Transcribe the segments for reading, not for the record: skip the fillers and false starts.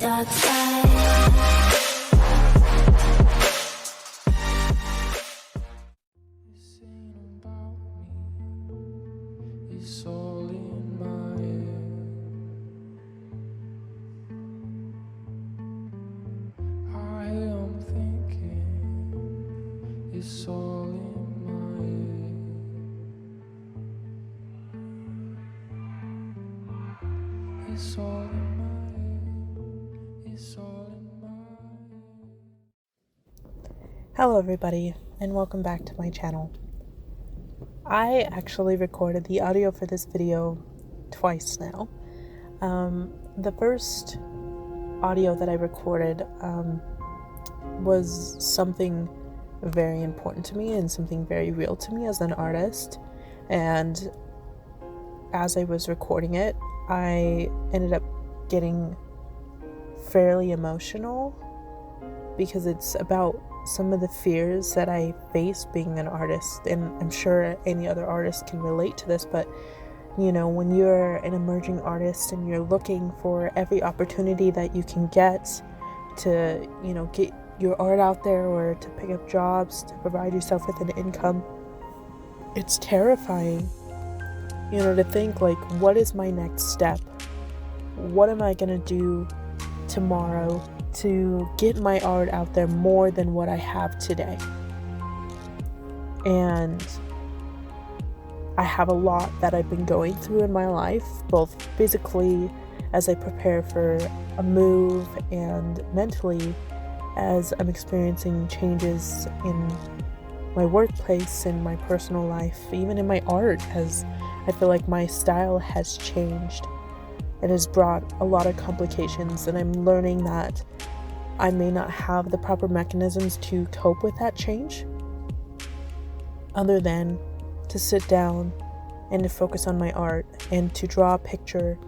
dark side. It's all in my head. I am thinking it's all in my head. It's all in my head. It's all in my head. Hello everybody, and welcome back to my channel. I actually recorded the audio for this video twice now. The first audio that I recorded was something very important to me and something very real to me as an artist. And as I was recording it, I ended up getting fairly emotional because it's about some of the fears that I face being an artist, and I'm sure any other artist can relate to this, but you know, when you're an emerging artist and you're looking for every opportunity that you can get to, you know, get your art out there or to pick up jobs to provide yourself with an income, it's terrifying, you know, to think like, what is my next step? What am I gonna do tomorrow to get my art out there more than what I have today? And I have a lot that I've been going through in my life, both physically as I prepare for a move and mentally as I'm experiencing changes in my workplace, in my personal life, even in my art, as I feel like my style has changed. It has brought a lot of complications, and I'm learning that I may not have the proper mechanisms to cope with that change, other than to sit down and to focus on my art and to draw a picture.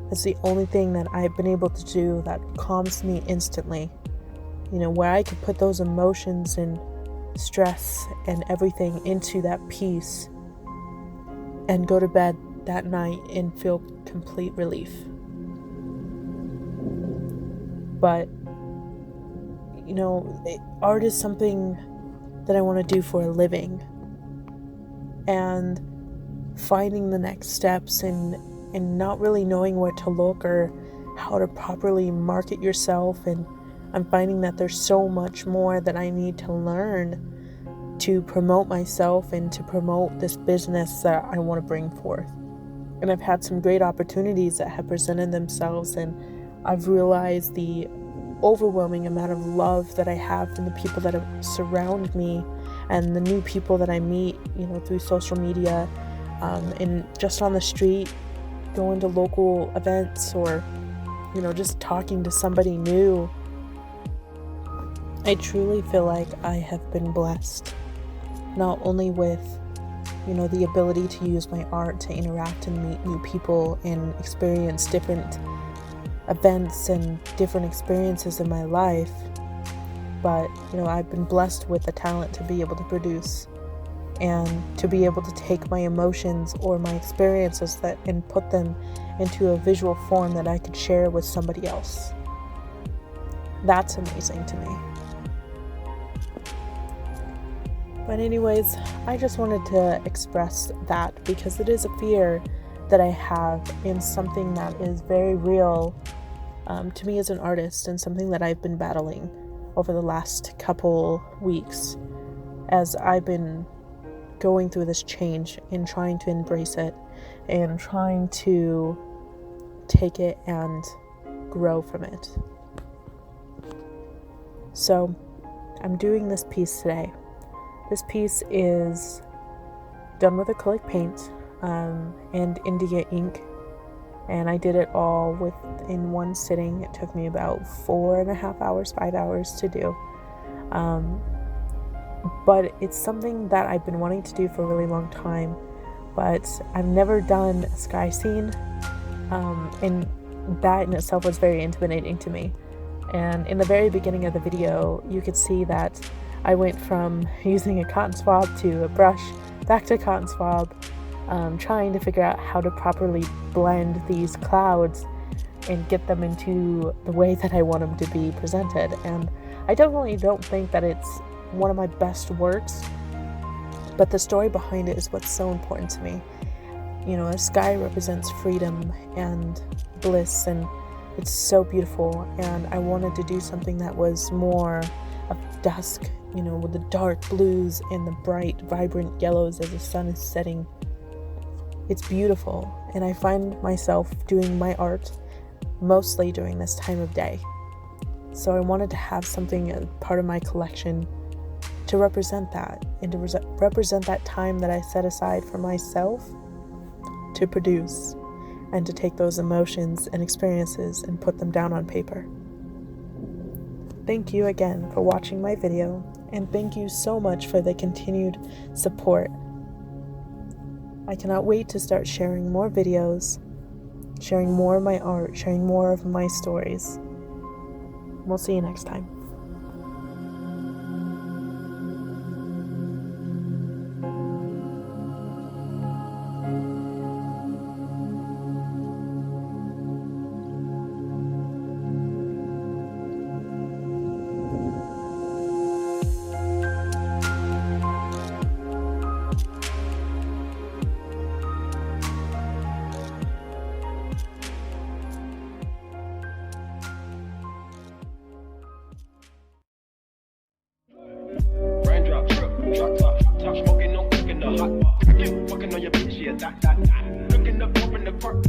That's the only thing that I've been able to do that calms me instantly. You know, where I could put those emotions and stress and everything into that piece and go to bed that night and feel complete relief. But, you know, art is something that I want to do for a living. And finding the next steps and not really knowing where to look or how to properly market yourself, and I'm finding that there's so much more that I need to learn to promote myself and to promote this business that I want to bring forth. And I've had some great opportunities that have presented themselves, and I've realized the overwhelming amount of love that I have from the people that surround me and the new people that I meet, you know, through social media, and just on the street, going to local events, or, you know, just talking to somebody new. I truly feel like I have been blessed, not only with, you know, the ability to use my art to interact and meet new people and experience different events and different experiences in my life, but, you know, I've been blessed with the talent to be able to produce and to be able to take my emotions or my experiences and put them into a visual form that I could share with somebody else. That's amazing to me. But anyways, I just wanted to express that because it is a fear that I have, and something that is very real to me as an artist, and something that I've been battling over the last couple weeks as I've been going through this change and trying to embrace it and trying to take it and grow from it. So I'm doing this piece today. This piece is done with acrylic paint and India ink, and I did it all in one sitting. It took me about 4.5 hours, 5 hours to do. But it's something that I've been wanting to do for a really long time, but I've never done a sky scene, and that in itself was very intimidating to me. And in the very beginning of the video, you could see that I went from using a cotton swab to a brush, back to cotton swab, trying to figure out how to properly blend these clouds and get them into the way that I want them to be presented. And I definitely don't think that it's one of my best works, but the story behind it is what's so important to me. The sky represents freedom and bliss, and it's so beautiful, and I wanted to do something that was more of dusk, with the dark blues and the bright, vibrant yellows as the sun is setting. It's beautiful, and I find myself doing my art mostly during this time of day. So I wanted to have something as part of my collection to represent that, and to represent that time that I set aside for myself to produce, and to take those emotions and experiences and put them down on paper. Thank you again for watching my video, and thank you so much for the continued support. I cannot wait to start sharing more videos, sharing more of my art, sharing more of my stories. We'll see you next time. Raindrop, drop top, smoking, no cooking the hot pot. You fucking on your bitch, yeah, that. Looking up, open the park.